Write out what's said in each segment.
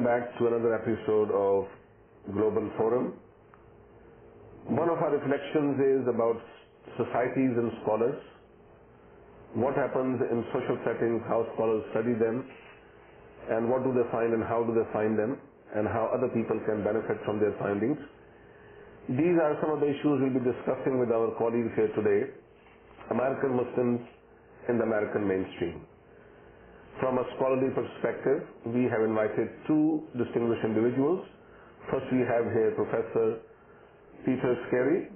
back to another episode of Global Forum. One of our reflections is about societies and scholars. What happens in social settings, how scholars study them, and what do they find and how do they find them, and how other people can benefit from their findings. These are some of the issues we'll be discussing with our colleagues here today, American Muslims in the American mainstream. From a scholarly perspective, we have invited two distinguished individuals. First, we have here Professor Peter Skerry.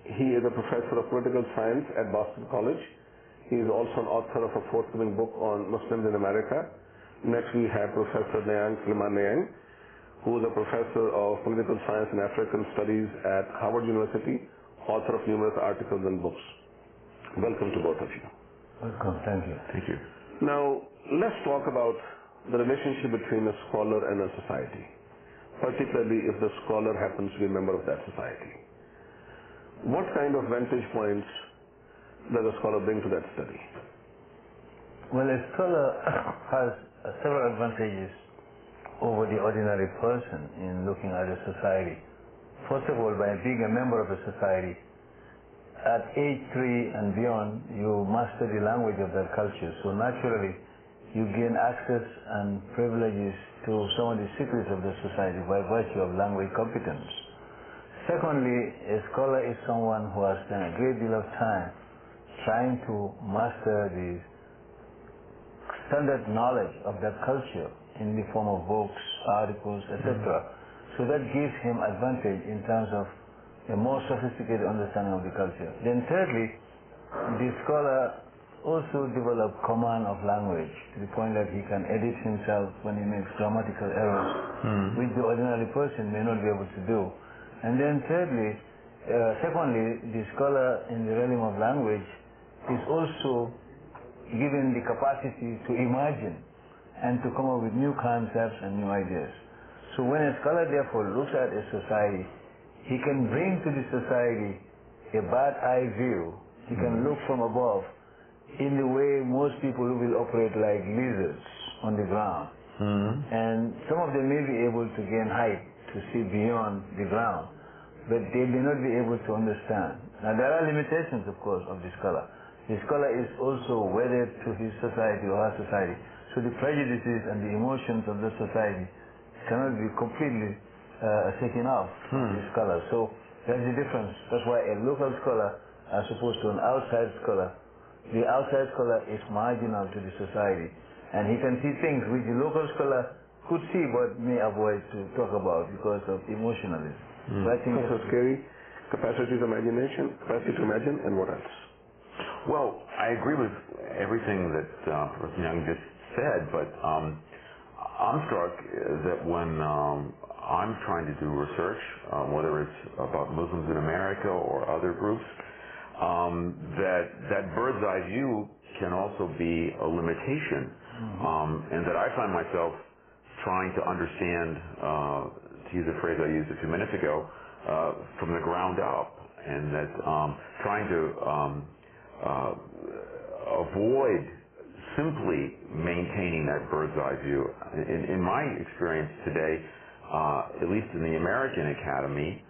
He is a professor of political science at Boston College. He is also an author of a forthcoming book on Muslims in America. Next, we have Professor Suleyman Nyang, who is a professor of political science and African studies at Harvard University, author of numerous articles and books. Welcome to both of you. Welcome. Thank you. Thank you. Now, let's talk about the relationship between a scholar and a society, particularly if the scholar happens to be a member of that society. What kind of vantage points does a scholar bring to that study? Well, a scholar has several advantages over the ordinary person in looking at a society. First of all, by being a member of a society, at age 3 and beyond, you master the language of that culture. So naturally, you gain access and privileges to some of the secrets of the society by virtue of language competence. Secondly, a scholar is someone who has spent a great deal of time trying to master the standard knowledge of that culture in the form of books, articles, etc. So that gives him advantage in terms of a more sophisticated understanding of the culture. Then thirdly, the scholar also develops command of language to the point that he can edit himself when he makes grammatical errors, which the ordinary person may not be able to do. And then secondly, the scholar in the realm of language is also given the capacity to imagine and to come up with new concepts and new ideas. So when a scholar therefore looks at a society, he can bring to the society a bad eye view. He can look from above in the way most people will operate like lizards on the ground. And some of them may be able to gain height to see beyond the ground, but they may not be able to understand. Now there are limitations, of course, of the scholar. The scholar is also wedded to his society or her society. So the prejudices and the emotions of the society cannot be completely taken off the scholar. So that's the difference. That's why a local scholar as opposed to an outside scholar, the outside scholar is marginal to the society, and he can see things which the local scholar could see but may avoid to talk about because of emotionalism. So I think so scary. Capacity to imagination, capacity to imagine, and what else? Well, I agree with everything that Professor Nyang just said, but I'm struck that when I'm trying to do research, whether it's about Muslims in America or other groups, that bird's eye view can also be a limitation, and that I find myself trying to understand, to use a phrase I used a few minutes ago, from the ground up, and that trying to avoid simply maintaining that bird's eye view. In my experience today, at least in the American Academy,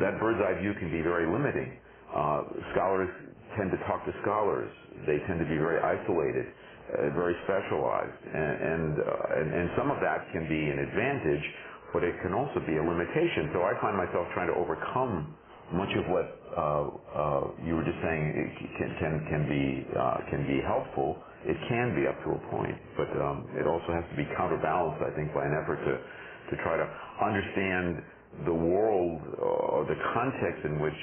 that bird's eye view can be very limiting. Scholars tend to talk to scholars. They tend to be very isolated, very specialized, and some of that can be an advantage, but it can also be a limitation. So I find myself trying to overcome much of what you were just saying can be helpful. It can be up to a point, but it also has to be counterbalanced, I think, by an effort to try to understand the world or the context in which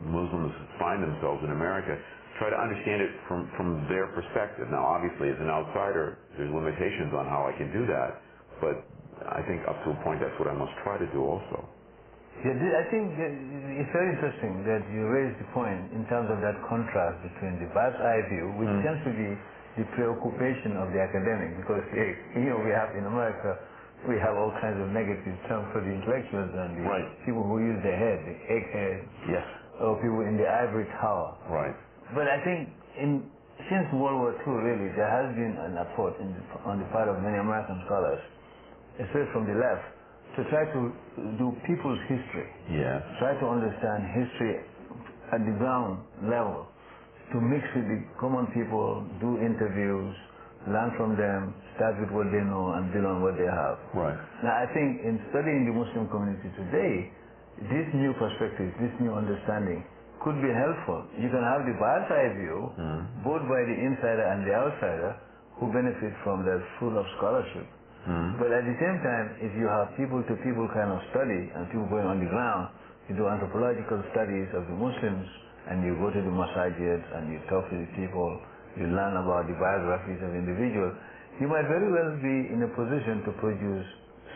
Muslims find themselves in America. Try to understand it from their perspective. Now, obviously, as an outsider, there's limitations on how I can do that, but I think up to a point, that's what I must try to do also. Yeah, I think it's very interesting that you raised the point in terms of that contrast between the bird's eye view, which tends to be the preoccupation of the academic, because we have in America, we have all kinds of negative terms for the intellectuals and the people who use their head, the egghead, or people in the ivory tower. Right. But I think in since World War II, really, there has been an effort on the part of many American scholars, especially from the left, to try to do people's history. Yes. Try to understand history at the ground level, to mix with the common people, do interviews, learn from them, start with what they know and build on what they have. Right. Now I think in studying the Muslim community today, this new perspective, this new understanding could be helpful. You can have the bird's eye view, both by the insider and the outsider, who benefit from that full of scholarship. But at the same time, if you have people-to-people kind of study and people going on the ground, you do anthropological studies of the Muslims, and you go to the masajid and you talk to the people, you learn about the biographies of individuals, you might very well be in a position to produce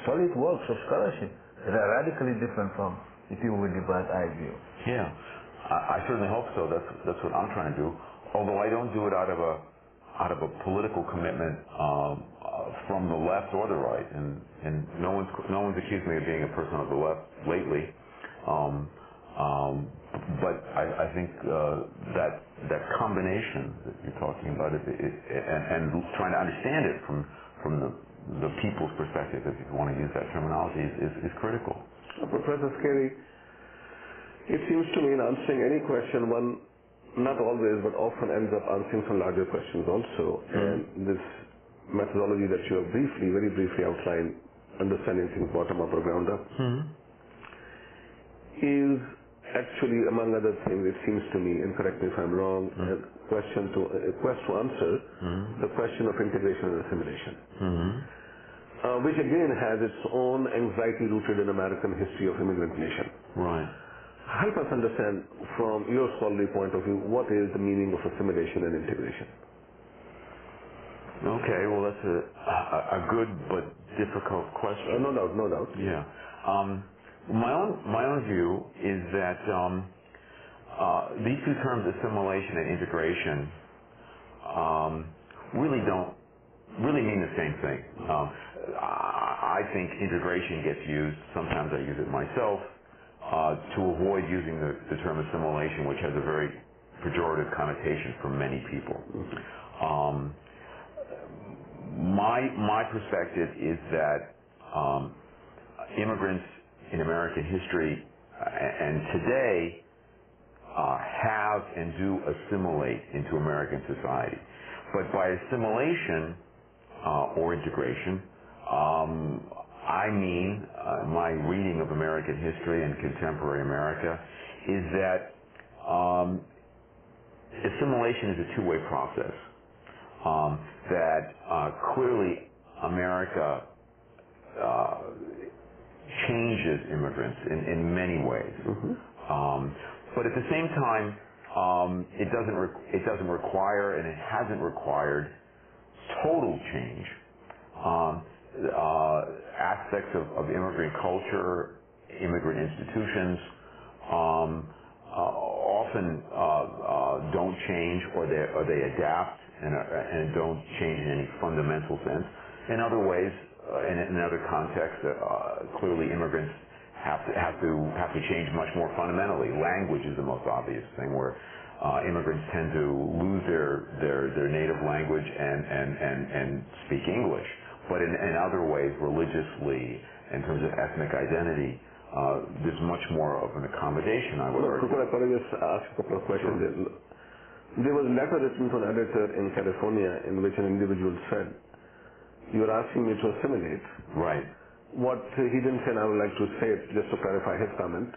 solid works of scholarship that are radically different from the people with the bird's eye view. Yeah, I certainly hope so. That's what I'm trying to do. Although I don't do it out of a political commitment from the left or the right, and no one's accused me of being a person of the left lately. But I think that combination that you're talking about, and trying to understand it from the people's perspective, if you want to use that terminology, is critical. Professor Skerry, it seems to me in answering any question, one not always but often ends up answering some larger questions also. And this methodology that you have very briefly outlined, understanding things bottom up or ground up, is actually, among other things, it seems to me, and correct me if I'm wrong, a quest to answer the question of integration and assimilation, which again has its own anxiety rooted in American history of immigrant nation. Right. Help us understand, from your scholarly point of view, what is the meaning of assimilation and integration? Okay, well that's a good but difficult question. No doubt. Yeah. My own view is that these two terms, assimilation and integration, really mean the same thing. I think integration gets used, sometimes I use it myself, to avoid using the term assimilation, which has a very pejorative connotation for many people. My perspective is that immigrants in American history and today have and do assimilate into American society. But by assimilation or integration, I mean, my reading of American history and contemporary America is that assimilation is a two-way process. That clearly America changes immigrants in many ways, but at the same time, it doesn't require, and it hasn't required, total change. Aspects of immigrant culture, immigrant institutions, often don't change, or they adapt and don't change in any fundamental sense. In other ways, in other contexts, clearly immigrants have to change much more fundamentally. Language is the most obvious thing, where immigrants tend to lose their native language and speak English. But in other ways, religiously, in terms of ethnic identity, there's much more of an accommodation, I would argue. Could I just ask a couple of questions? Sure. There was a letter written to an editor in California in which an individual said, "You're asking me to assimilate." Right. What he didn't say, and I would like to say it just to clarify his comment,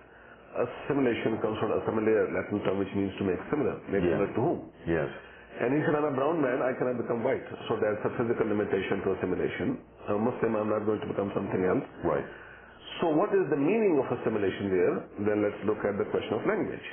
assimilation comes from assimilare, Latin term, which means to make similar. Make similar to whom? Yes. And he said, I'm a brown man, I cannot become white. So there's a physical limitation to assimilation. I'm a Muslim, I'm not going to become something else. Right. So what is the meaning of assimilation there? Then let's look at the question of language.